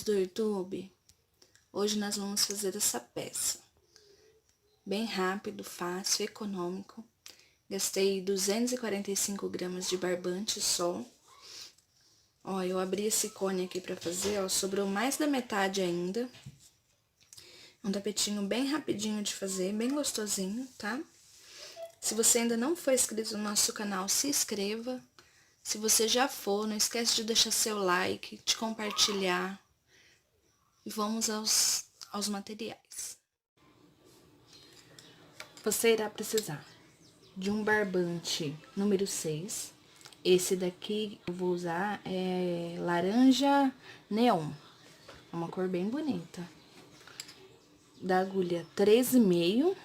do YouTube, hoje nós vamos fazer essa peça. Bem rápido, fácil, econômico. Gastei 245 gramas de barbante só. Ó, eu abri esse cone aqui pra fazer, ó, sobrou mais da metade ainda. Um tapetinho bem rapidinho de fazer, bem gostosinho, tá? Se você ainda não for inscrito no nosso canal, se inscreva. Se você já for, não esquece de deixar seu like, de compartilhar. E vamos aos materiais. Você irá precisar de um barbante número 6. Esse daqui eu vou usar é laranja neon. É uma cor bem bonita. Da agulha 13,5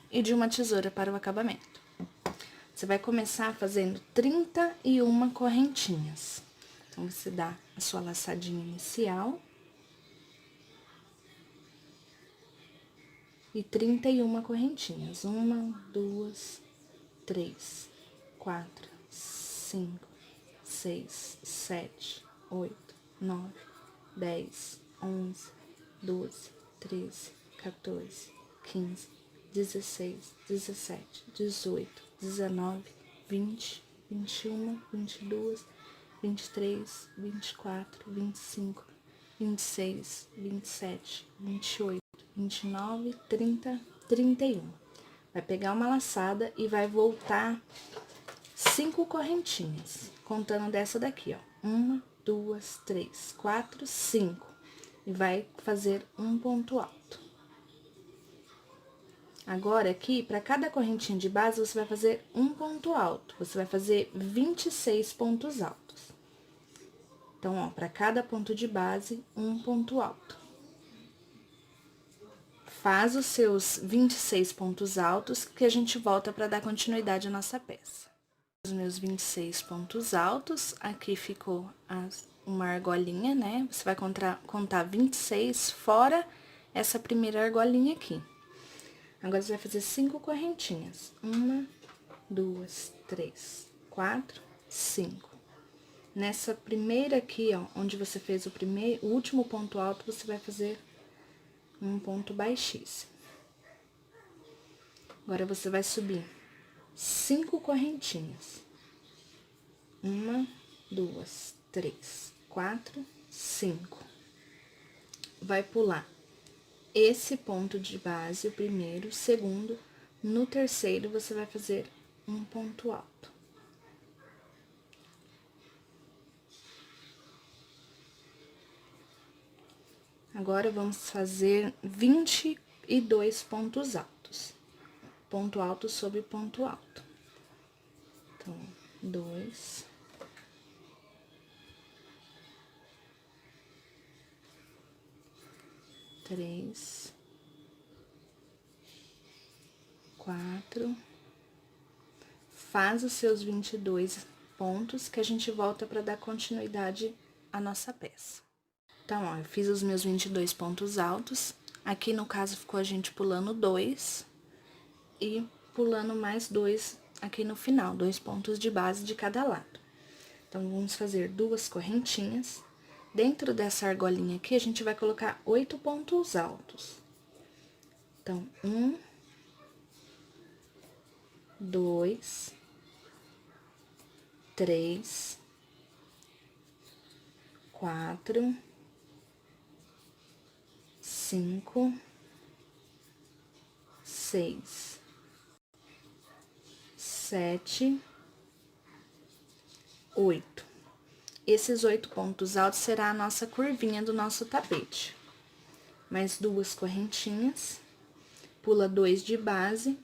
e de uma tesoura para o acabamento. Você vai começar fazendo 31 correntinhas. Então, você dá a sua laçadinha inicial. E 31 correntinhas. 1, 2, 3, 4, 5, 6, 7, 8, 9, 10, 11, 12, 13, 14, 15, 16, 17, 18, 19, 20, 21, 22, 23, 24, 25, 26, 27, 28, 29, 30, 31. Vai pegar uma laçada e vai voltar 5 correntinhas, contando dessa daqui, ó. 1, 2, 3, 4, 5. E vai fazer um ponto alto. Agora, aqui, para cada correntinha de base, você vai fazer um ponto alto. Você vai fazer 26 pontos altos. Então, ó, para cada ponto de base, um ponto alto. Faz os seus 26 pontos altos, que a gente volta para dar continuidade à nossa peça. Os meus 26 pontos altos, aqui ficou uma argolinha, né? Você vai contar 26 fora essa primeira argolinha aqui. Agora, você vai fazer 5 correntinhas. 1, 2, 3, 4, 5. Nessa primeira aqui, ó, onde você fez o último ponto alto, você vai fazer um ponto baixíssimo. Agora, você vai subir 5 correntinhas. 1, 2, 3, 4, 5. Vai pular esse ponto de base, o primeiro, o segundo. No terceiro, você vai fazer um ponto alto. Agora, vamos fazer 22 pontos altos. Ponto alto sobre ponto alto. Então, 2. 3, 4. Faz os seus 22 pontos que a gente volta para dar continuidade à nossa peça. Então, ó, eu fiz os meus 22 pontos altos. Aqui, no caso, ficou a gente pulando 2 e pulando mais 2 aqui no final, 2 pontos de base de cada lado. Então, vamos fazer 2 correntinhas. Dentro dessa argolinha aqui, a gente vai colocar 8 pontos altos. Então, 1, 2, 3, 4, 5, 6, 7, 8. Esses 8 pontos altos será a nossa curvinha do nosso tapete. Mais 2 correntinhas, pula 2 de base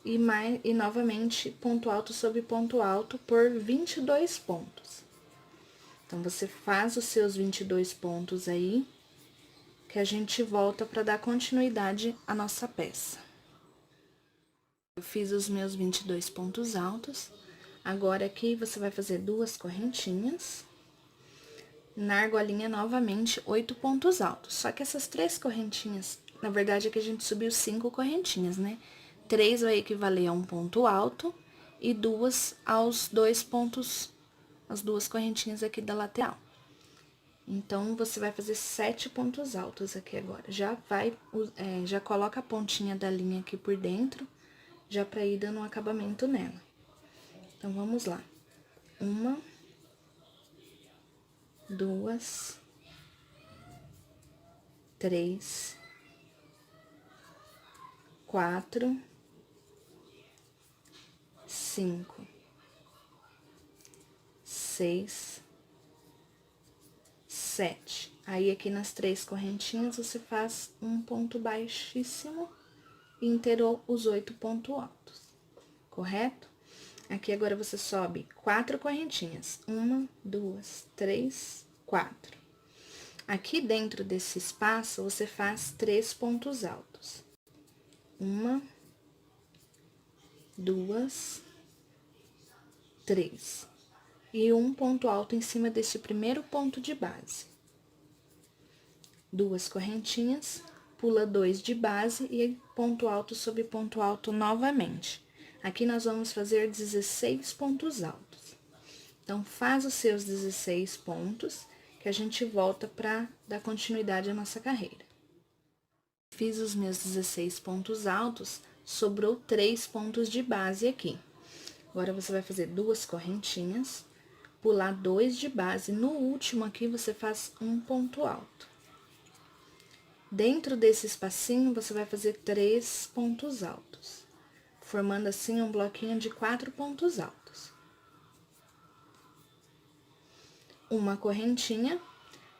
e novamente ponto alto sobre ponto alto por 22 pontos. Então, você faz os seus 22 pontos aí, que a gente volta para dar continuidade à nossa peça. Eu fiz os meus 22 pontos altos. Agora, aqui, você vai fazer 2 correntinhas. Na argolinha, novamente, 8 pontos altos. Só que essas 3 correntinhas, na verdade, é que a gente subiu 5 correntinhas, né? 3 vai equivaler a um ponto alto e 2 aos 2 pontos, as 2 correntinhas aqui da lateral. Então, você vai fazer 7 pontos altos aqui agora. Já coloca a pontinha da linha aqui por dentro, já pra ir dando um acabamento nela. Então, vamos lá. 1, 2, 3, 4, 5, 6, 7. Aí, aqui nas 3 correntinhas, você faz um ponto baixíssimo e inteirou os 8 pontos altos, correto? Aqui, agora, você sobe 4 correntinhas. 1, 2, 3, 4. Aqui dentro desse espaço, você faz 3 pontos altos. 1, 2, 3. E um ponto alto em cima desse primeiro ponto de base. 2 correntinhas, pula 2 de base e ponto alto sobre ponto alto novamente. Aqui nós vamos fazer 16 pontos altos. Então, faz os seus 16 pontos, que a gente volta para dar continuidade à nossa carreira. Fiz os meus 16 pontos altos, sobrou 3 pontos de base aqui. Agora, você vai fazer 2 correntinhas, pular 2 de base. No último aqui, você faz um ponto alto. Dentro desse espacinho, você vai fazer 3 pontos altos, formando assim um bloquinho de 4 pontos altos. Uma correntinha,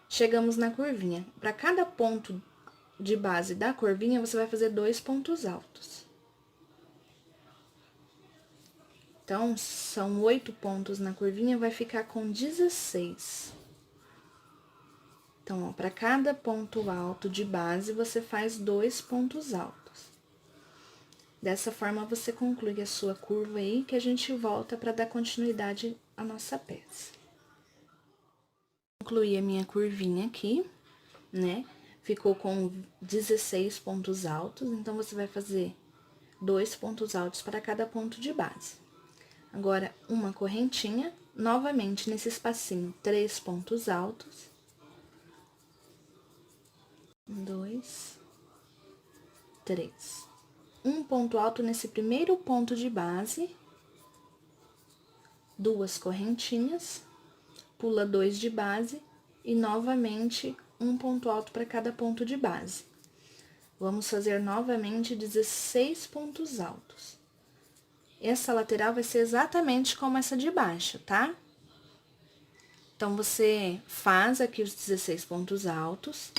chegamos na curvinha. Para cada ponto de base da curvinha, você vai fazer 2 pontos altos. Então, são 8 pontos na curvinha, vai ficar com 16. Então, ó, para cada ponto alto de base, você faz 2 pontos altos. Dessa forma, você conclui a sua curva aí, que a gente volta para dar continuidade à nossa peça. Concluí a minha curvinha aqui, né? Ficou com 16 pontos altos, então, você vai fazer 2 pontos altos para cada ponto de base. Agora, uma correntinha, novamente nesse espacinho, 3 pontos altos. 2, 3. Um ponto alto nesse primeiro ponto de base, 2 correntinhas, pula 2 de base e novamente um ponto alto para cada ponto de base. Vamos fazer novamente 16 pontos altos. Essa lateral vai ser exatamente como essa de baixo, tá? Então, você faz aqui os 16 pontos altos.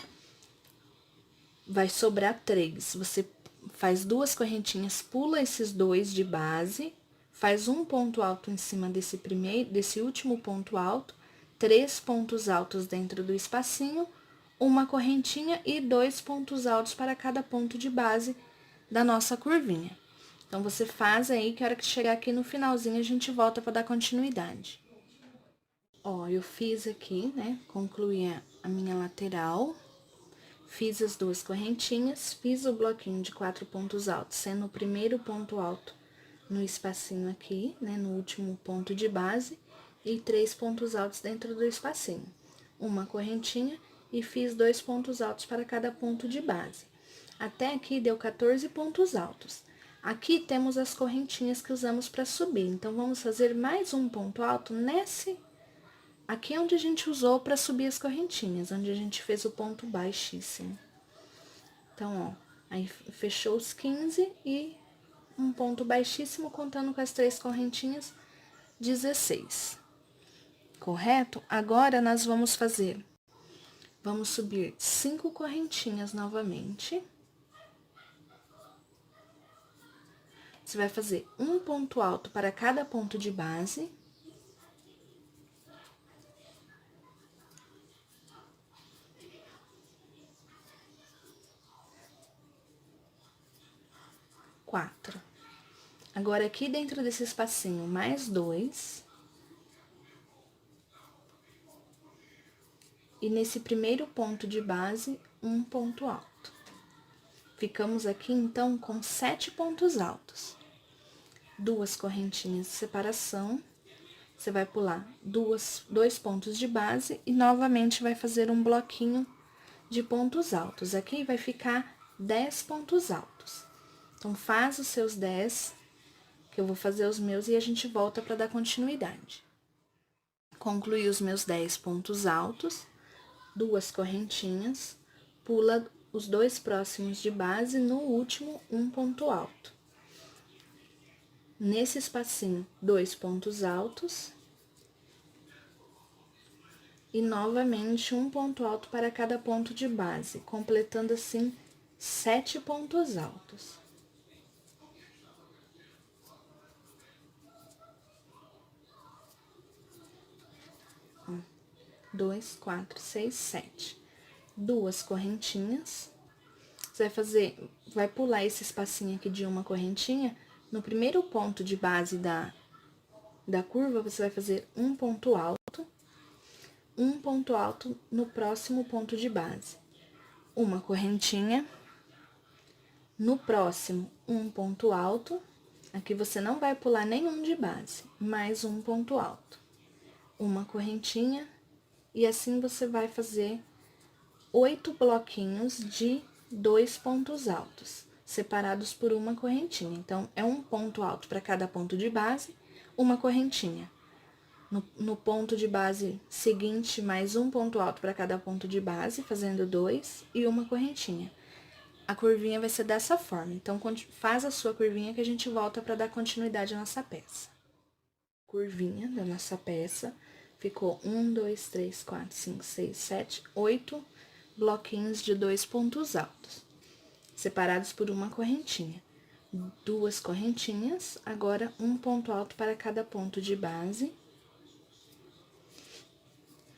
Vai sobrar 3. Você faz 2 correntinhas, pula esses 2 de base, faz um ponto alto em cima desse último ponto alto, 3 pontos altos dentro do espacinho, uma correntinha e 2 pontos altos para cada ponto de base da nossa curvinha. Então, você faz aí, que a hora que chegar aqui no finalzinho, a gente volta para dar continuidade. Ó, eu fiz aqui, né, concluí a minha lateral. Fiz as 2 correntinhas, fiz o bloquinho de 4 pontos altos, sendo o primeiro ponto alto no espacinho aqui, né, no último ponto de base, e 3 pontos altos dentro do espacinho. Uma correntinha e fiz 2 pontos altos para cada ponto de base. Até aqui deu 14 pontos altos. Aqui temos as correntinhas que usamos para subir, então, vamos fazer mais um ponto alto aqui é onde a gente usou para subir as correntinhas, onde a gente fez o ponto baixíssimo. Então, ó, aí fechou os 15 e um ponto baixíssimo, contando com as 3 correntinhas, 16. Correto? Agora, nós vamos subir 5 correntinhas novamente. Você vai fazer um ponto alto para cada ponto de base. Quatro. Agora, aqui dentro desse espacinho, mais 2. E nesse primeiro ponto de base, um ponto alto. Ficamos aqui, então, com 7 pontos altos. 2 correntinhas de separação, você vai pular dois pontos de base e novamente vai fazer um bloquinho de pontos altos. Aqui vai ficar 10 pontos altos. Então, faz os seus 10, que eu vou fazer os meus e a gente volta para dar continuidade. Concluí os meus 10 pontos altos, 2 correntinhas, pula os 2 próximos de base, no último, um ponto alto. Nesse espacinho, 2 pontos altos. E novamente, um ponto alto para cada ponto de base, completando assim 7 pontos altos. Dois, quatro, seis, sete. 2 correntinhas. Você vai pular esse espacinho aqui de uma correntinha. No primeiro ponto de base da curva, você vai fazer um ponto alto no próximo ponto de base. Uma correntinha. No próximo, um ponto alto. Aqui você não vai pular nenhum de base, mais um ponto alto. Uma correntinha, e assim você vai fazer 8 bloquinhos de 2 pontos altos, separados por uma correntinha. Então, é um ponto alto para cada ponto de base, uma correntinha. No ponto de base seguinte, mais um ponto alto para cada ponto de base, fazendo 2 e uma correntinha. A curvinha vai ser dessa forma. Então, faz a sua curvinha que a gente volta para dar continuidade à nossa peça. Curvinha da nossa peça. Ficou 1, 2, 3, 4, 5, 6, 7, 8 bloquinhos de 2 pontos altos, separados por uma correntinha. 2 correntinhas, agora um ponto alto para cada ponto de base.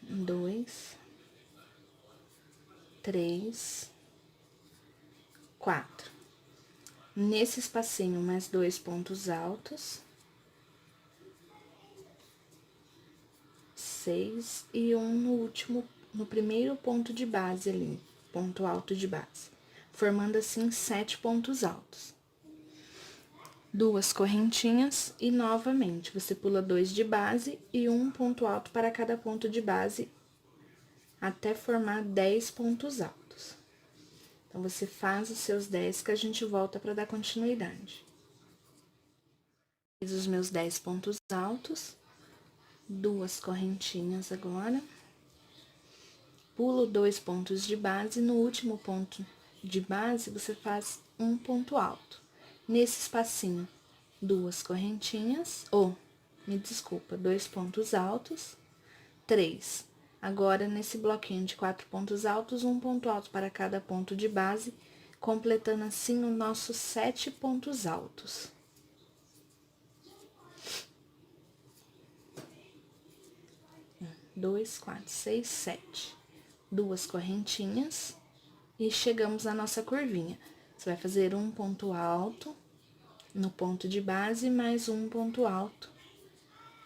2, 3, 4. Nesse espacinho, mais 2 pontos altos. 6 e um no primeiro ponto de base ali, ponto alto de base, formando assim 7 pontos altos. 2 correntinhas e novamente você pula 2 de base e um ponto alto para cada ponto de base, até formar 10 pontos altos. Então, você faz os seus 10 que a gente volta para dar continuidade. Fiz os meus 10 pontos altos. 2 correntinhas agora, pulo 2 pontos de base, no último ponto de base, você faz um ponto alto. Nesse espacinho, 2 correntinhas, 2 pontos altos, 3. Agora, nesse bloquinho de 4 pontos altos, um ponto alto para cada ponto de base, completando assim os nossos 7 pontos altos. 2, 4, 6, 7. 2 correntinhas e chegamos à nossa curvinha. Você vai fazer um ponto alto no ponto de base, mais um ponto alto,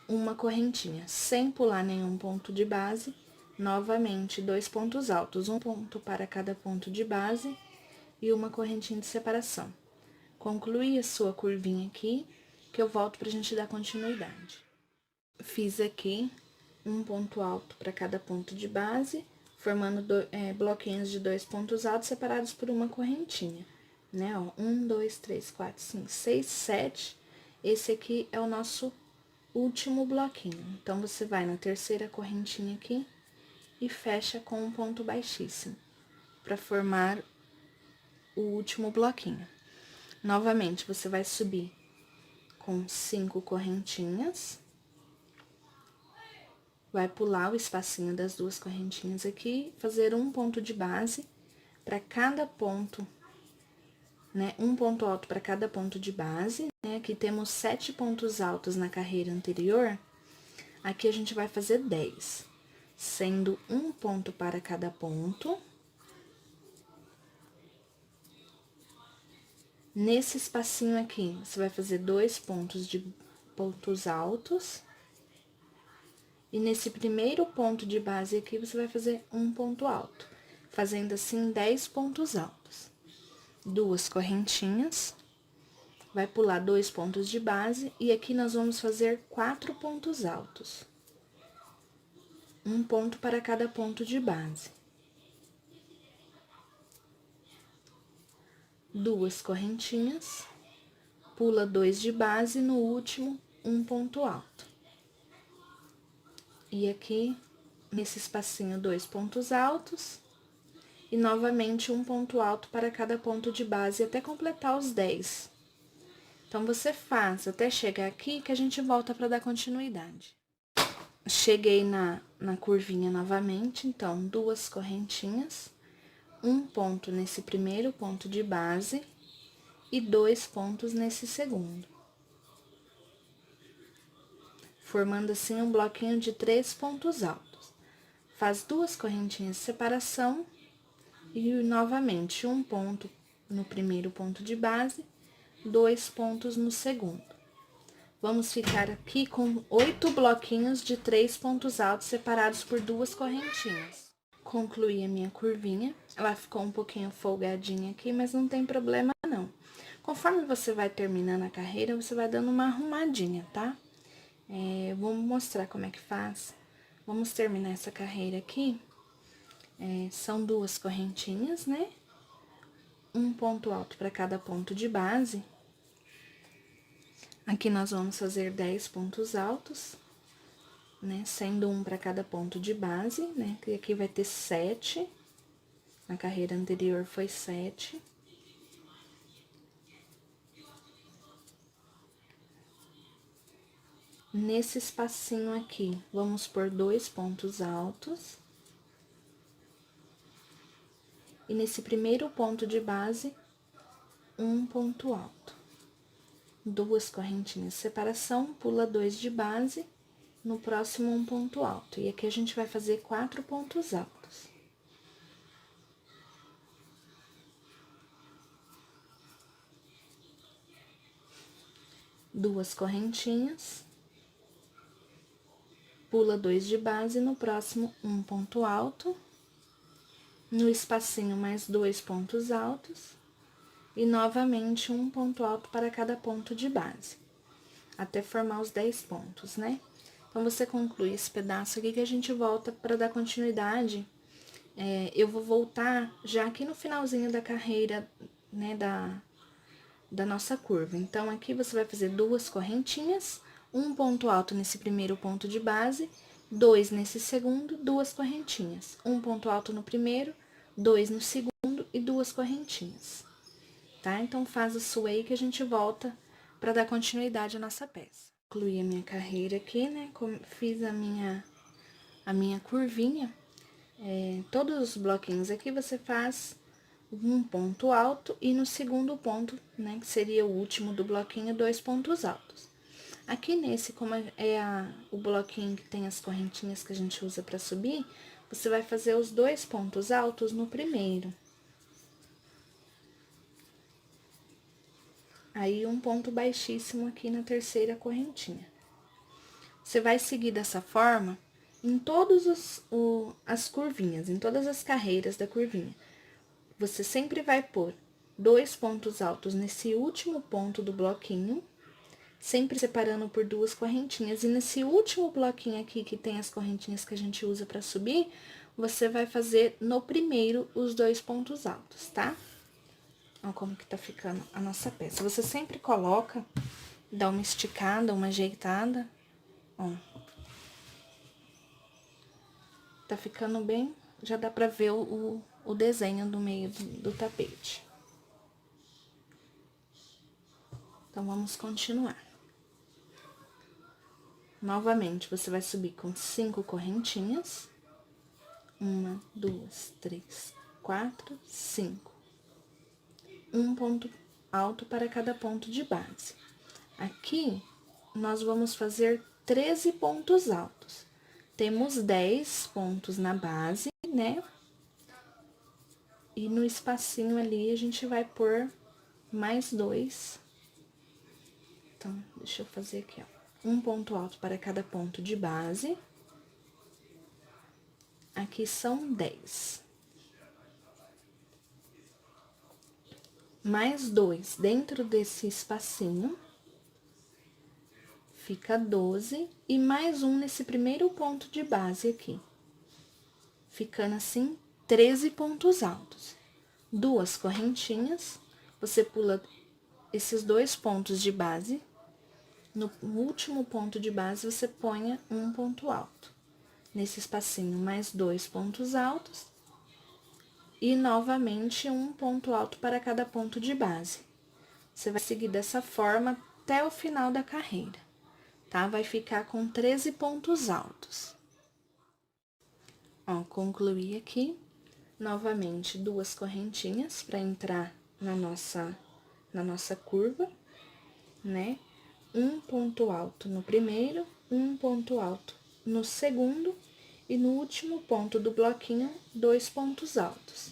uma correntinha, sem pular nenhum ponto de base. Novamente, 2 pontos altos, um ponto para cada ponto de base e uma correntinha de separação. Conclui a sua curvinha aqui, que eu volto pra gente dar continuidade. Fiz aqui um ponto alto para cada ponto de base, formando bloquinhos de 2 pontos altos separados por uma correntinha, né? Ó, 1, 2, 3, 4, 5, 6, 7. Esse aqui é o nosso último bloquinho. Então, você vai na terceira correntinha aqui e fecha com um ponto baixíssimo, para formar o último bloquinho. Novamente, você vai subir com 5 correntinhas. Vai pular o espacinho das 2 correntinhas aqui, fazer um ponto de base para cada ponto, né? Um ponto alto para cada ponto de base, né? Aqui temos 7 pontos altos na carreira anterior, aqui a gente vai fazer 10, sendo um ponto para cada ponto. Nesse espacinho aqui, você vai fazer 2 pontos altos. E nesse primeiro ponto de base aqui, você vai fazer um ponto alto, fazendo assim 10 pontos altos. 2 correntinhas, vai pular 2 pontos de base e aqui nós vamos fazer 4 pontos altos. Um ponto para cada ponto de base. 2 correntinhas, pula 2 de base, no último, um ponto alto. E aqui, nesse espacinho, 2 pontos altos, e novamente um ponto alto para cada ponto de base, até completar os 10. Então, você faz até chegar aqui, que a gente volta para dar continuidade. Cheguei na curvinha novamente, então, 2 correntinhas, um ponto nesse primeiro ponto de base e 2 pontos nesse segundo. Formando assim um bloquinho de 3 pontos altos. Faz 2 correntinhas de separação e novamente um ponto no primeiro ponto de base, 2 pontos no segundo. Vamos ficar aqui com 8 bloquinhos de 3 pontos altos separados por 2 correntinhas. Concluí a minha curvinha, ela ficou um pouquinho folgadinha aqui, mas não tem problema não. Conforme você vai terminando a carreira, você vai dando uma arrumadinha, tá? Vou mostrar como é que faz. Vamos terminar essa carreira aqui. São 2 correntinhas, né? Um ponto alto para cada ponto de base. Aqui nós vamos fazer 10 pontos altos, né? Sendo um para cada ponto de base, né? Que aqui vai ter 7. Na carreira anterior foi 7. Nesse espacinho aqui, vamos por 2 pontos altos. E nesse primeiro ponto de base, um ponto alto. 2 correntinhas de separação, pula 2 de base, no próximo um ponto alto. E aqui a gente vai fazer 4 pontos altos. Duas correntinhas, pula 2 de base, no próximo um ponto alto. No espacinho, mais 2 pontos altos. E novamente, um ponto alto para cada ponto de base, até formar os 10 pontos, né? Então, você conclui esse pedaço aqui que a gente volta para dar continuidade. Eu vou voltar já aqui no finalzinho da carreira, né, da nossa curva. Então, aqui você vai fazer 2 correntinhas, um ponto alto nesse primeiro ponto de base, 2 nesse segundo, 2 correntinhas. Um ponto alto no primeiro, 2 no segundo e 2 correntinhas. Tá? Então, faz a sua aí que a gente volta para dar continuidade à nossa peça. Concluí a minha carreira aqui, né? Fiz a minha curvinha. Todos os bloquinhos aqui você faz um ponto alto e no segundo ponto, né? Que seria o último do bloquinho, 2 pontos altos. Aqui nesse, como o bloquinho que tem as correntinhas que a gente usa para subir, você vai fazer os 2 pontos altos no primeiro. Aí, um ponto baixíssimo aqui na terceira correntinha. Você vai seguir dessa forma em todas as curvinhas, em todas as carreiras da curvinha. Você sempre vai pôr 2 pontos altos nesse último ponto do bloquinho, sempre separando por 2 correntinhas. E nesse último bloquinho aqui, que tem as correntinhas que a gente usa para subir, você vai fazer no primeiro os 2 pontos altos, tá? Olha como que tá ficando a nossa peça. Você sempre coloca, dá uma esticada, uma ajeitada, ó. Tá ficando bem, já dá pra ver o desenho no meio do tapete. Então, vamos continuar. Novamente, você vai subir com 5 correntinhas. 1, 2, 3, 4, 5. Um ponto alto para cada ponto de base. Aqui, nós vamos fazer 13 pontos altos. Temos 10 pontos na base, né? E no espacinho ali, a gente vai pôr mais 2. Então, deixa eu fazer aqui, ó. Um ponto alto para cada ponto de base. Aqui são 10. mais 2 dentro desse espacinho, fica 12, e mais um nesse primeiro ponto de base aqui, ficando assim 13 pontos altos. Duas correntinhas, você pula esses 2 pontos de base, no último ponto de base você ponha um ponto alto. Nesse espacinho, mais 2 pontos altos, e novamente um ponto alto para cada ponto de base. Você vai seguir dessa forma até o final da carreira, tá? Vai ficar com 13 pontos altos. Ó, concluí aqui, novamente, 2 correntinhas para entrar na nossa curva, né? Um ponto alto no primeiro, um ponto alto no segundo, e no último ponto do bloquinho, 2 pontos altos.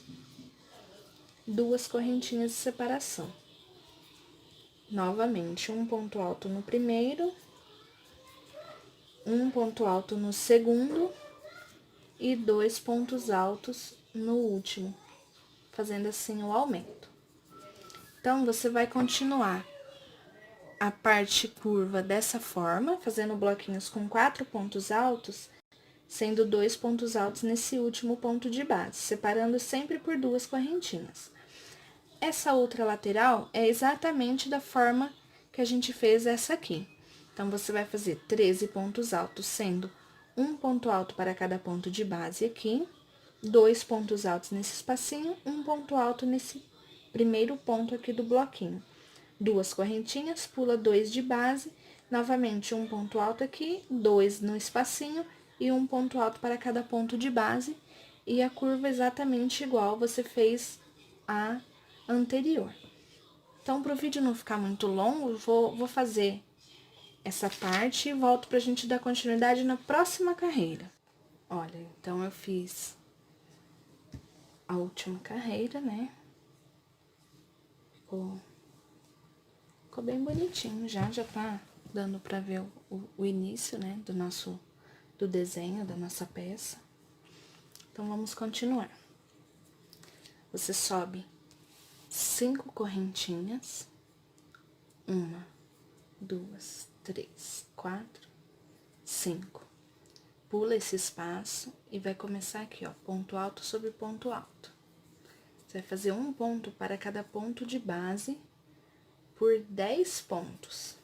2 correntinhas de separação. Novamente, um ponto alto no primeiro, um ponto alto no segundo e 2 pontos altos no último, fazendo assim o aumento. Então, você vai continuar a parte curva dessa forma, fazendo bloquinhos com 4 pontos altos, sendo 2 pontos altos nesse último ponto de base, separando sempre por 2 correntinhas. Essa outra lateral é exatamente da forma que a gente fez essa aqui. Então, você vai fazer 13 pontos altos, sendo um ponto alto para cada ponto de base aqui, 2 pontos altos nesse espacinho, um ponto alto nesse primeiro ponto aqui do bloquinho. 2 correntinhas, pula 2 de base, novamente um ponto alto aqui, 2 no espacinho e um ponto alto para cada ponto de base, e a curva exatamente igual você fez a anterior. Então, para o vídeo não ficar muito longo, vou fazer essa parte e volto pra gente dar continuidade na próxima carreira. Olha, então, eu fiz a última carreira, né? Ficou bem bonitinho já tá dando pra ver o início, né, do desenho, da nossa peça. Então, vamos continuar. Você sobe 5 correntinhas, 1, 2, 3, 4, 5. Pula esse espaço e vai começar aqui, ó, ponto alto sobre ponto alto. Você vai fazer um ponto para cada ponto de base por 10 pontos.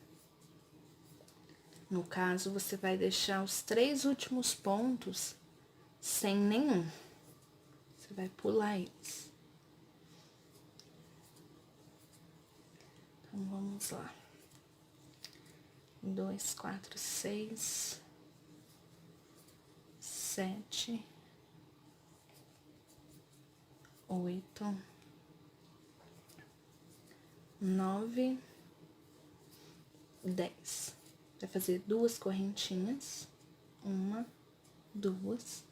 No caso, você vai deixar os 3 últimos pontos sem nenhum. Você vai pular eles. Então, vamos lá. 2, 4, 6, 7, 8, 9, 10. Vai fazer 2 correntinhas, 1, 2.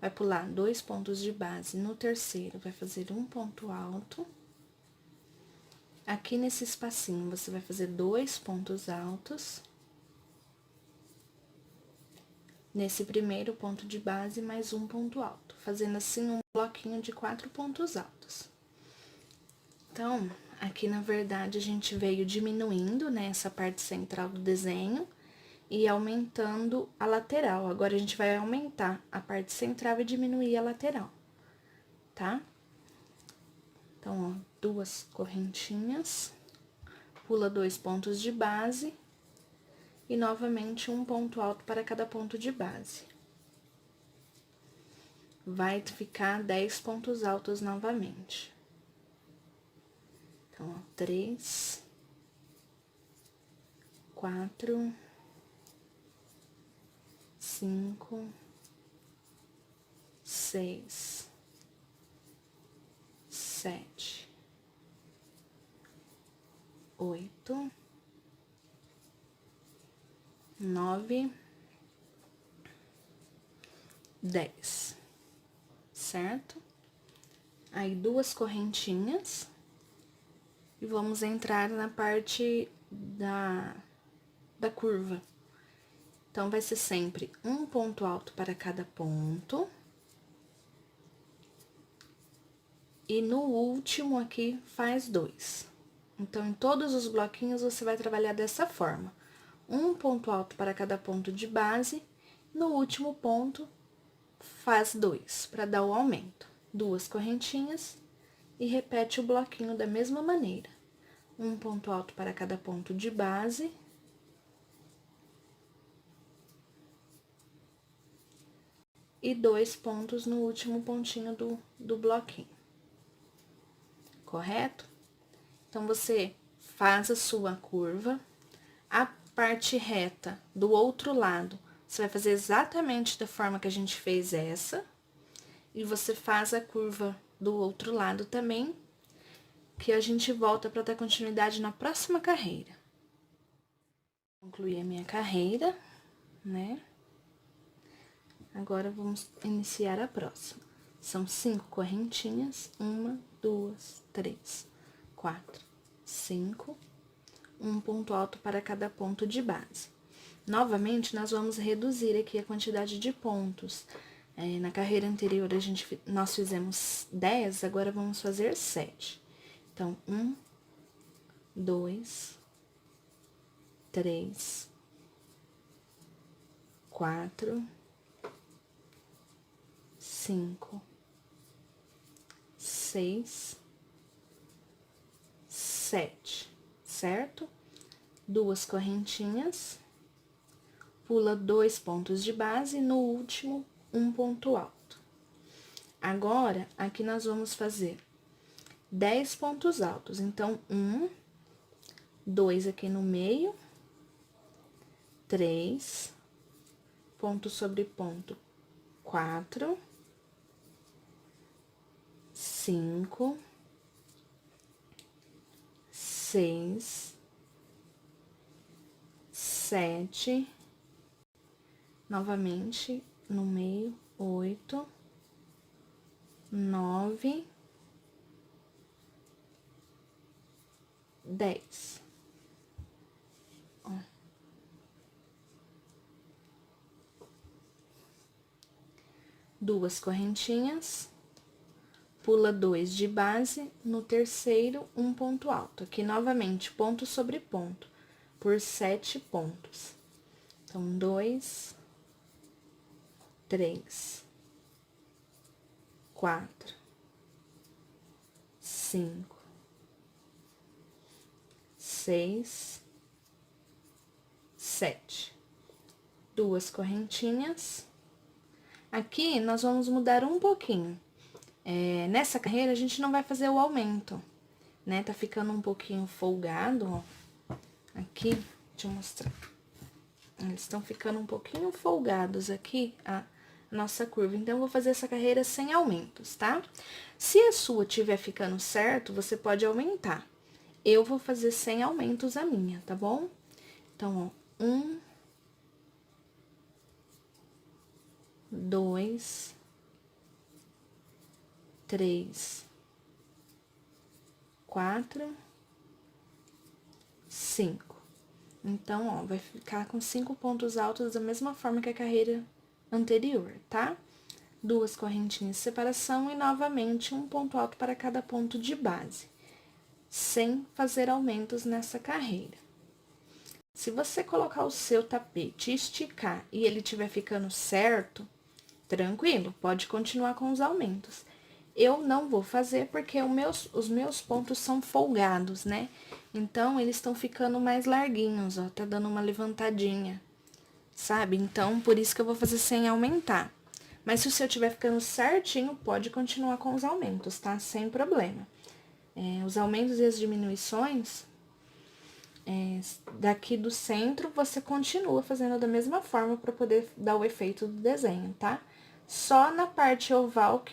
Vai pular 2 pontos de base. No terceiro, vai fazer um ponto alto. Aqui nesse espacinho, você vai fazer 2 pontos altos. Nesse primeiro ponto de base, mais um ponto alto, fazendo assim um bloquinho de 4 pontos altos. Então, aqui na verdade a gente veio diminuindo, né, essa parte central do desenho e aumentando a lateral. Agora, a gente vai aumentar a parte central e diminuir a lateral, tá? Então, ó, 2 correntinhas, pula 2 pontos de base e novamente um ponto alto para cada ponto de base. Vai ficar 10 pontos altos novamente. Então, ó, 3, 4, 5, 6, 7, 8, 9, 10, certo? Aí, 2 correntinhas e vamos entrar na parte da curva. Então, vai ser sempre um ponto alto para cada ponto. e no último aqui faz 2. Então, em todos os bloquinhos, você vai trabalhar dessa forma. Um ponto alto para cada ponto de base, no último ponto, faz 2, para dar o aumento. 2 correntinhas e repete o bloquinho da mesma maneira. Um ponto alto para cada ponto de base. E 2 pontos no último pontinho do bloquinho. Correto? Então, você faz a sua curva, a parte reta do outro lado, você vai fazer exatamente da forma que a gente fez essa, e você faz a curva do outro lado também, que a gente volta para dar continuidade na próxima carreira. Concluí a minha carreira, né? Agora, vamos iniciar a próxima. São 5 correntinhas, 1, 2, 3, 4, 5, um ponto alto para cada ponto de base. Novamente, nós vamos reduzir aqui a quantidade de pontos. Na carreira anterior, nós fizemos 10, agora vamos fazer 7. Então, 1, 2, 3, 4, 5, 6, 7, certo? 2 correntinhas, pula 2 pontos de base e no último, um ponto alto. Agora, aqui nós vamos fazer 10 pontos altos. Então, 1, 2 aqui no meio, 3, ponto sobre ponto, 4, 5, 6, 7, novamente no meio, 8, 9, 10. Ó. Duas correntinhas, pula 2 de base, no terceiro, um ponto alto. Aqui, novamente, ponto sobre ponto, por 7 pontos. Então, 2, 3, 4, 5, 6, 7. Duas correntinhas. Aqui, nós vamos mudar um pouquinho. Nessa carreira, a gente não vai fazer o aumento, né? Tá ficando um pouquinho folgado, ó. Aqui, deixa eu mostrar. Eles estão ficando um pouquinho folgados aqui, a nossa curva. Então, eu vou fazer essa carreira sem aumentos, tá? Se a sua estiver ficando certo, você pode aumentar. Eu vou fazer sem aumentos a minha, tá bom? Então, ó, 1, 2, 3, 4, 5. Então, ó, vai ficar com 5 pontos altos da mesma forma que a carreira anterior, tá? Duas correntinhas de separação e, novamente, um ponto alto para cada ponto de base, sem fazer aumentos nessa carreira. Se você colocar o seu tapete e esticar e ele estiver ficando certo, tranquilo, pode continuar com os aumentos. Eu não vou fazer porque os meus pontos são folgados, né? Então, eles estão ficando mais larguinhos, ó, tá dando uma levantadinha, sabe? Então, por isso que eu vou fazer sem aumentar. Mas se o seu estiver ficando certinho, pode continuar com os aumentos, tá? Sem problema. Os aumentos e as diminuições, daqui do centro, você continua fazendo da mesma forma para poder dar o efeito do desenho, tá? Só na parte oval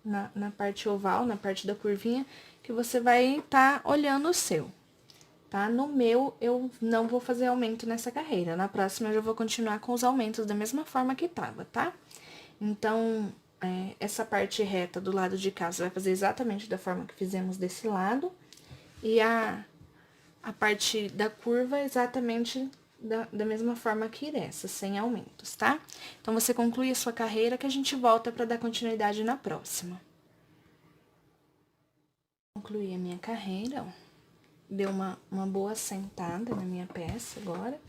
na parte da curvinha, que você vai estar olhando o seu, tá? No meu, eu não vou fazer aumento nessa carreira. Na próxima, eu já vou continuar com os aumentos da mesma forma que tava, tá? Então, essa parte reta do lado de cá, você vai fazer exatamente da forma que fizemos desse lado. E a parte da curva, exatamente da mesma forma que essa, sem aumentos, tá? Então, você conclui a sua carreira que a gente volta para dar continuidade na próxima. concluí a minha carreira, ó. Deu uma boa sentada na minha peça agora,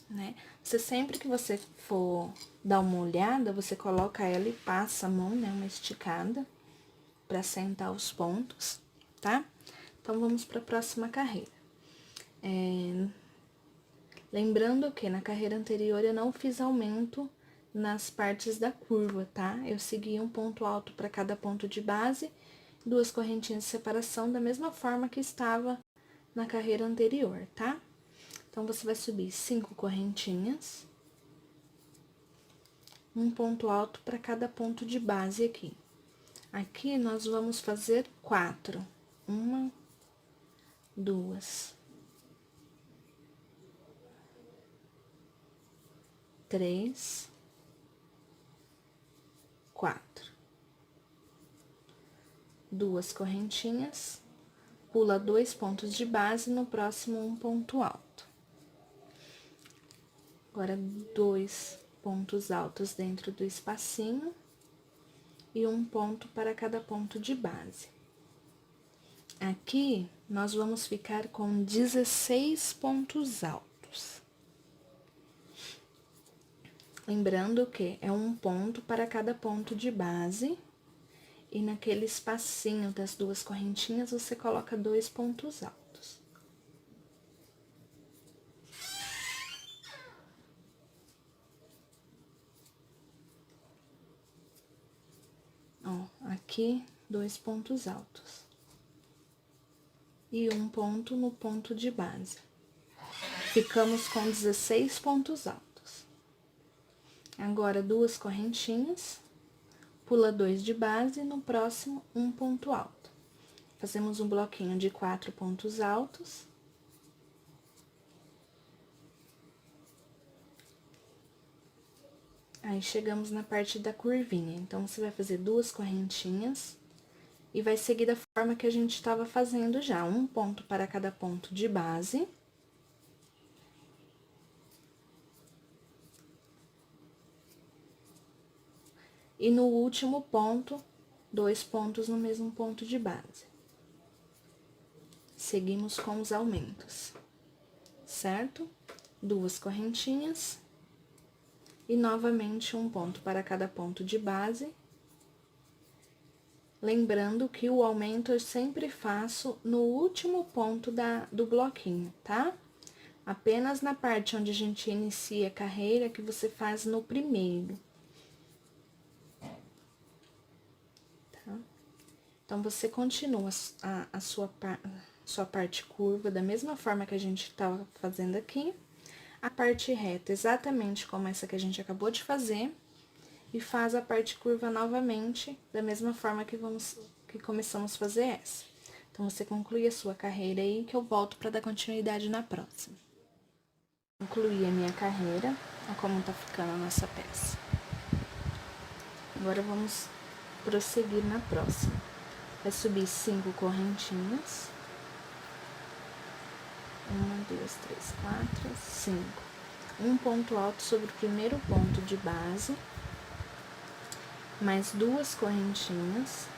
né? Você sempre que você for dar uma olhada, você coloca ela e passa a mão, né? Uma esticada pra sentar os pontos, tá? Então, vamos pra próxima carreira. Lembrando que na carreira anterior eu não fiz aumento nas partes da curva, tá? Eu segui um ponto alto para cada ponto de base, 2 correntinhas de separação, da mesma forma que estava na carreira anterior, tá? Então, você vai subir 5 correntinhas, um ponto alto para cada ponto de base aqui. Aqui, nós vamos fazer 4. 1, 2, 3, 4. 2 correntinhas, pula 2 pontos de base, no próximo um ponto alto. Agora, 2 pontos altos dentro do espacinho e um ponto para cada ponto de base. Aqui, nós vamos ficar com 16 pontos altos. Lembrando que é um ponto para cada ponto de base. E naquele espacinho das 2 correntinhas, você coloca 2 pontos altos. Ó, aqui, 2 pontos altos. E um ponto no ponto de base. Ficamos com 16 pontos altos. Agora, 2 correntinhas, pula 2 de base, no próximo, um ponto alto. Fazemos um bloquinho de 4 pontos altos. Aí, chegamos na parte da curvinha. Então, você vai fazer 2 correntinhas e vai seguir da forma que a gente estava fazendo já. Um ponto para cada ponto de base. E no último ponto, 2 pontos no mesmo ponto de base. Seguimos com os aumentos, certo? 2 correntinhas. E novamente um ponto para cada ponto de base. Lembrando que o aumento eu sempre faço no último ponto do bloquinho, tá? Apenas na parte onde a gente inicia a carreira que você faz no primeiro. Tá? Então, você continua a sua parte curva da mesma forma que a gente estava fazendo aqui. A parte reta, exatamente como essa que a gente acabou de fazer, e faz a parte curva novamente, da mesma forma que começamos a fazer essa. Então, você conclui a sua carreira aí, que eu volto para dar continuidade na próxima. Concluí a minha carreira, olha como tá ficando a nossa peça. Agora, vamos prosseguir na próxima. Vai subir 5 correntinhas. 1, 2, 3, 4, 5. Um ponto alto sobre o primeiro ponto de base, mais 2 correntinhas.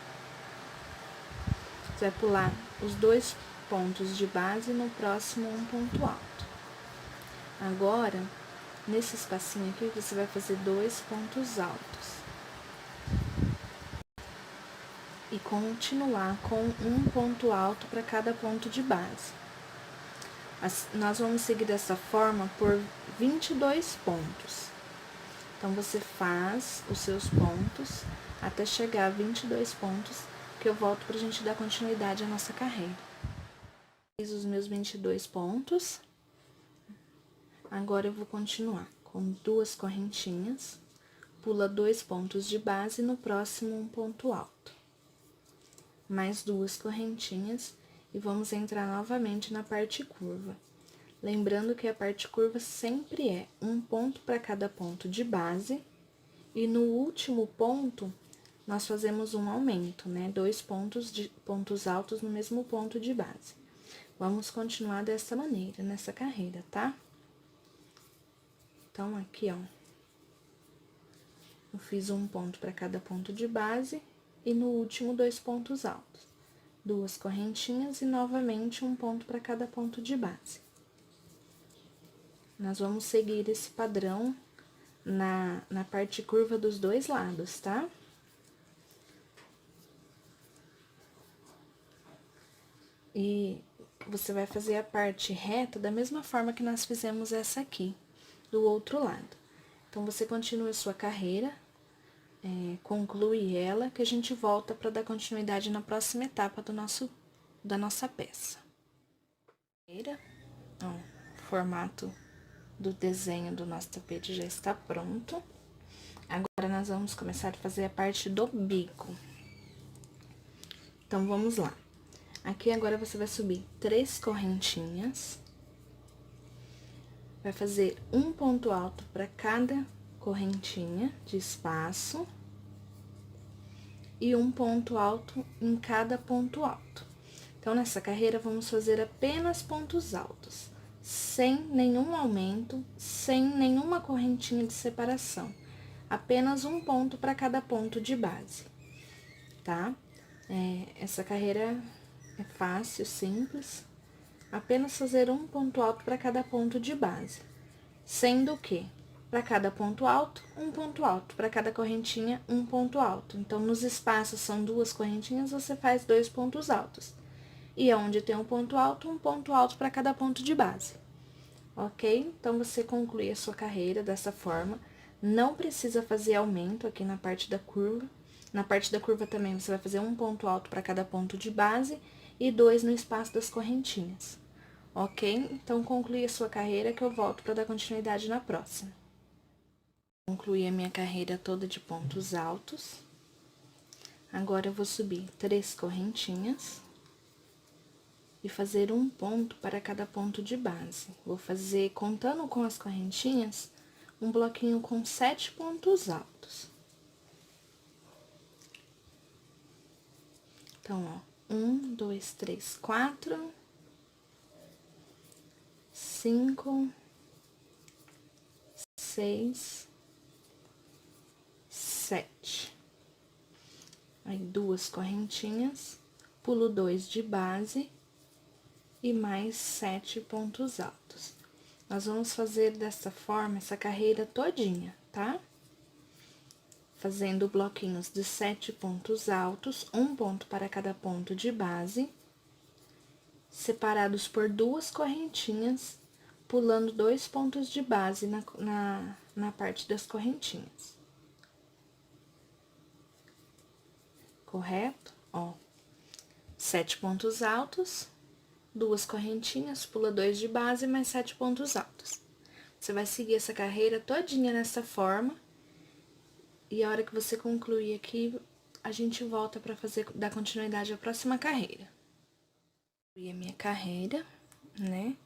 Você vai pular os 2 pontos de base, no próximo um ponto alto. Agora, nesse espacinho aqui, você vai fazer 2 pontos altos. E continuar com um ponto alto para cada ponto de base. Nós vamos seguir dessa forma por 22 pontos. Então, você faz os seus pontos até chegar a 22 pontos, que eu volto pra gente dar continuidade à nossa carreira. Fiz os meus 22 pontos. Agora, eu vou continuar com 2 correntinhas, pula 2 pontos de base, no próximo um ponto alto. Mais 2 correntinhas e vamos entrar novamente na parte curva. Lembrando que a parte curva sempre é um ponto para cada ponto de base, e no último ponto, nós fazemos um aumento, né? 2 pontos altos no mesmo ponto de base. Vamos continuar dessa maneira, nessa carreira, tá? Então, aqui, ó, eu fiz um ponto para cada ponto de base, e no último, 2 pontos altos. 2 correntinhas e novamente um ponto para cada ponto de base. Nós vamos seguir esse padrão na parte curva dos dois lados, tá? E você vai fazer a parte reta da mesma forma que nós fizemos essa aqui, do outro lado. Então, você continua a sua carreira, conclui ela, que a gente volta para dar continuidade na próxima etapa da nossa peça. Ó, o formato do desenho do nosso tapete já está pronto. Agora, nós vamos começar a fazer a parte do bico. Então, vamos lá. Aqui, agora, você vai subir 3 correntinhas. Vai fazer um ponto alto para cada correntinha de espaço. E um ponto alto em cada ponto alto. Então, nessa carreira, vamos fazer apenas pontos altos, sem nenhum aumento, sem nenhuma correntinha de separação. Apenas um ponto para cada ponto de base, tá? Essa carreira é fácil, simples. Apenas fazer um ponto alto para cada ponto de base. Sendo que, para cada ponto alto, um ponto alto. Para cada correntinha, um ponto alto. Então, nos espaços são 2 correntinhas, você faz 2 pontos altos. E onde tem um ponto alto para cada ponto de base. Ok? Então, você conclui a sua carreira dessa forma. Não precisa fazer aumento aqui na parte da curva. Na parte da curva também, você vai fazer um ponto alto para cada ponto de base e 2 no espaço das correntinhas. Ok? Então, conclui a sua carreira que eu volto para dar continuidade na próxima. Concluí a minha carreira toda de pontos altos. Agora, eu vou subir 3 correntinhas e fazer um ponto para cada ponto de base. Vou fazer, contando com as correntinhas, um bloquinho com 7 pontos altos. Então, ó, 1, 2, 3, 4, 5, 6, 7. Aí, 2 correntinhas, pulo 2 de base e mais 7 pontos altos. Nós vamos fazer dessa forma essa carreira todinha, tá? Fazendo bloquinhos de 7 pontos altos, um ponto para cada ponto de base, separados por 2 correntinhas, pulando 2 pontos de base na parte das correntinhas. Correto? Ó, 7 pontos altos, 2 correntinhas, pula 2 de base, mais 7 pontos altos. Você vai seguir essa carreira todinha nessa forma. E a hora que você concluir aqui, a gente volta para dar continuidade à próxima carreira. E a minha carreira, né?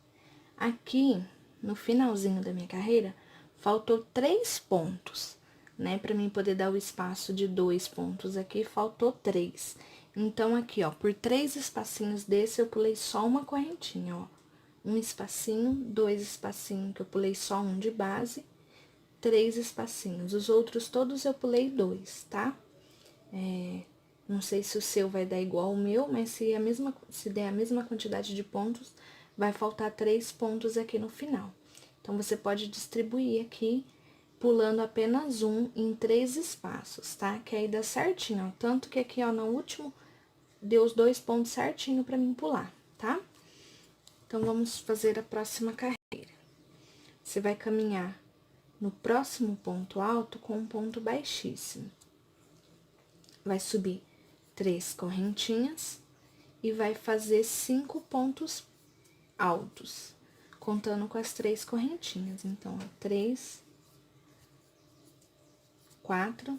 Aqui, no finalzinho da minha carreira, faltou 3 pontos, né? Para mim poder dar o espaço de 2 pontos aqui, faltou 3. Então, aqui, ó, por 3 espacinhos desse, eu pulei só uma correntinha, ó. Um espacinho, 2 espacinhos que eu pulei só um de base, 3 espacinhos. Os outros todos eu pulei 2, tá? Não sei se o seu vai dar igual ao meu, mas se der a mesma quantidade de pontos, vai faltar 3 pontos aqui no final. Então, você pode distribuir aqui, pulando apenas um em 3 espaços, tá? Que aí dá certinho, ó. Tanto que aqui, ó, no último, deu os 2 pontos certinho pra mim pular, tá? Então, vamos fazer a próxima carreira. Você vai caminhar no próximo ponto alto com um ponto baixíssimo. Vai subir 3 correntinhas e vai fazer 5 pontos altos, contando com as 3 correntinhas. Então, ó, 3, 4,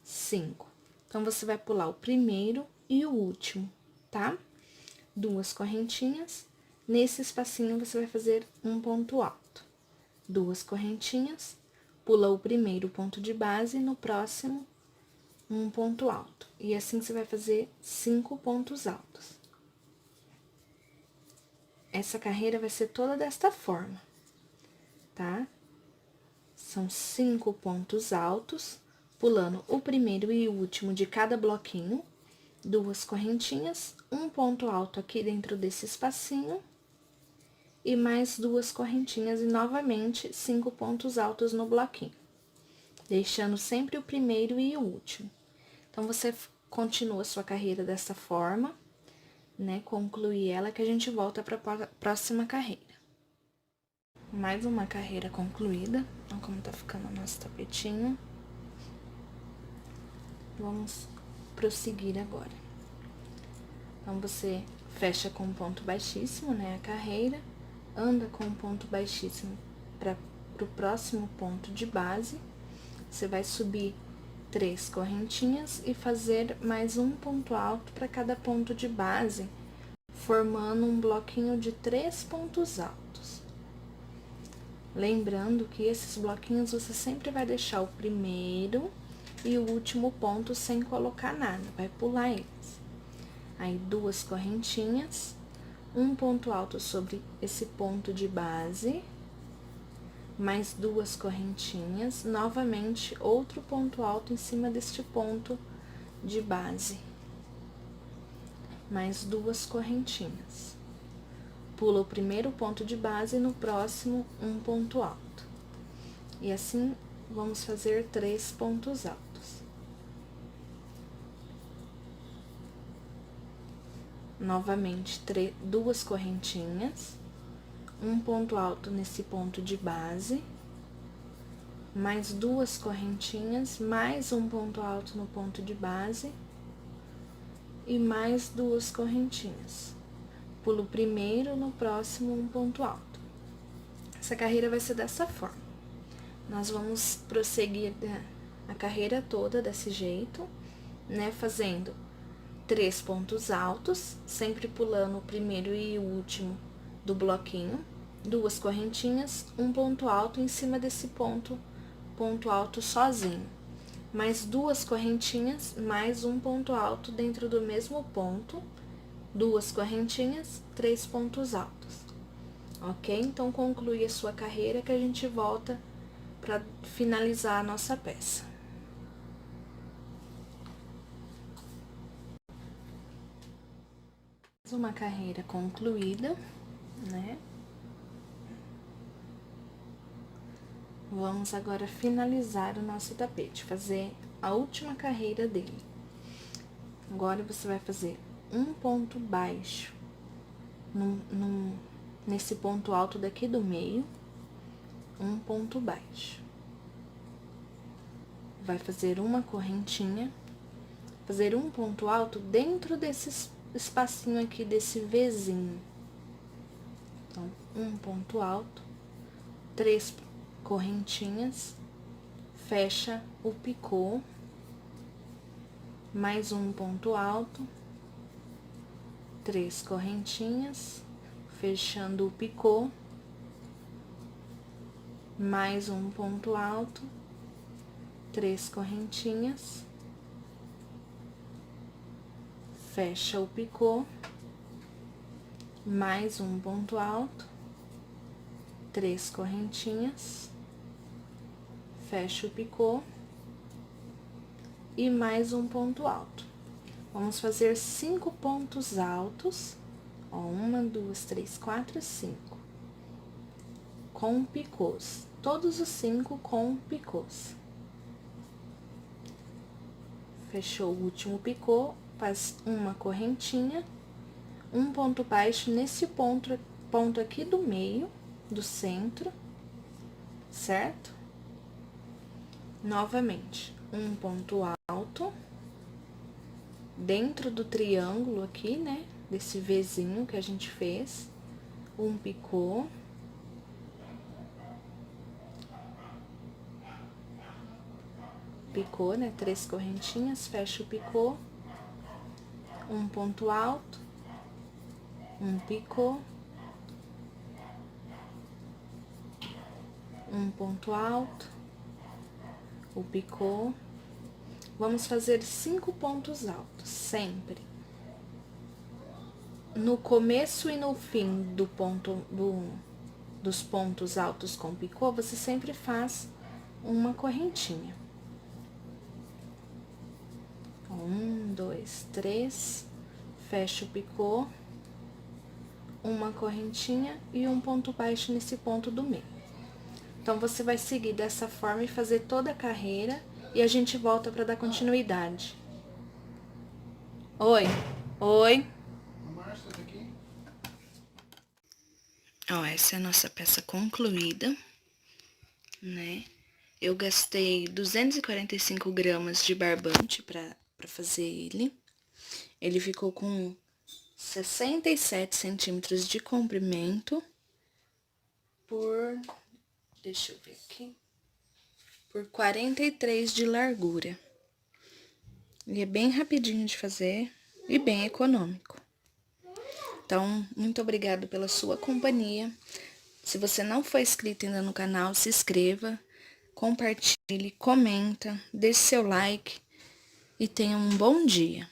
5. Então, você vai pular o primeiro e o último, tá? 2 correntinhas. Nesse espacinho, você vai fazer um ponto alto. 2 correntinhas, pula o primeiro ponto de base, no próximo, um ponto alto. E assim, você vai fazer 5 pontos altos. Essa carreira vai ser toda desta forma, tá? São 5 pontos altos, pulando o primeiro e o último de cada bloquinho. 2 correntinhas, um ponto alto aqui dentro desse espacinho, e mais 2 correntinhas e novamente 5 pontos altos no bloquinho, deixando sempre o primeiro e o último. Então, você continua a sua carreira dessa forma, né? Conclui ela que a gente volta para a próxima carreira. Mais uma carreira concluída, olha como tá ficando o nosso tapetinho. Vamos prosseguir agora. Então, você fecha com um ponto baixíssimo, né, a carreira, anda com um ponto baixíssimo para o próximo ponto de base, você vai subir 3 correntinhas e fazer mais um ponto alto para cada ponto de base, formando um bloquinho de 3 pontos altos. Lembrando que esses bloquinhos você sempre vai deixar o primeiro e o último ponto sem colocar nada, vai pular eles. Aí, 2 correntinhas, um ponto alto sobre esse ponto de base, mais 2 correntinhas, novamente outro ponto alto em cima deste ponto de base, mais 2 correntinhas. Pula o primeiro ponto de base e no próximo um ponto alto. E assim, vamos fazer 3 pontos altos. Novamente, 2 correntinhas, um ponto alto nesse ponto de base, mais 2 correntinhas, mais um ponto alto no ponto de base e mais 2 correntinhas. Pulo o primeiro, no próximo um ponto alto. Essa carreira vai ser dessa forma. Nós vamos prosseguir a carreira toda desse jeito, né, fazendo 3 pontos altos, sempre pulando o primeiro e o último do bloquinho, 2 correntinhas, um ponto alto em cima desse ponto alto sozinho, mais 2 correntinhas, mais um ponto alto dentro do mesmo ponto, 2 correntinhas, 3 pontos altos, ok? Então, conclui a sua carreira que a gente volta para finalizar a nossa peça. Uma carreira concluída, né? Vamos agora finalizar o nosso tapete, fazer a última carreira dele. Agora, você vai fazer um ponto baixo nesse ponto alto daqui do meio, um ponto baixo. Vai fazer uma correntinha, fazer um ponto alto dentro desse espacinho aqui, desse Vzinho. Então, um ponto alto, 3 correntinhas, fecha o picô, mais um ponto alto, 3 correntinhas, fechando o picô, mais um ponto alto, 3 correntinhas, fecha o picô, mais um ponto alto, 3 correntinhas, fecha o picô e mais um ponto alto. Vamos fazer 5 pontos altos, ó, 1, 2, 3, 4, 5, com picôs, todos os 5 com picôs. Fechou o último picô, faz uma correntinha, um ponto baixo nesse ponto aqui do meio, do centro, certo? Novamente, um ponto alto, dentro do triângulo aqui, né, desse Vzinho que a gente fez, um picô, né, 3 correntinhas, fecha o picô, um ponto alto, um picô, um ponto alto, o picô. Vamos fazer 5 pontos altos, sempre. No começo e no fim dos pontos altos com picô, você sempre faz uma correntinha. Ó, 1, 2, 3, fecha o picô, uma correntinha e um ponto baixo nesse ponto do meio. Então, você vai seguir dessa forma e fazer toda a carreira e a gente volta para dar continuidade. Oi, oi. Ó, essa é a nossa peça concluída, né? Eu gastei 245 gramas de barbante pra fazer ele. Ele ficou com 67 centímetros de comprimento por... deixa eu ver aqui. Por 43 de largura. E é bem rapidinho de fazer e bem econômico. Então, muito obrigado pela sua companhia. Se você não for inscrito ainda no canal, se inscreva, compartilhe, comenta, deixe seu like e tenha um bom dia.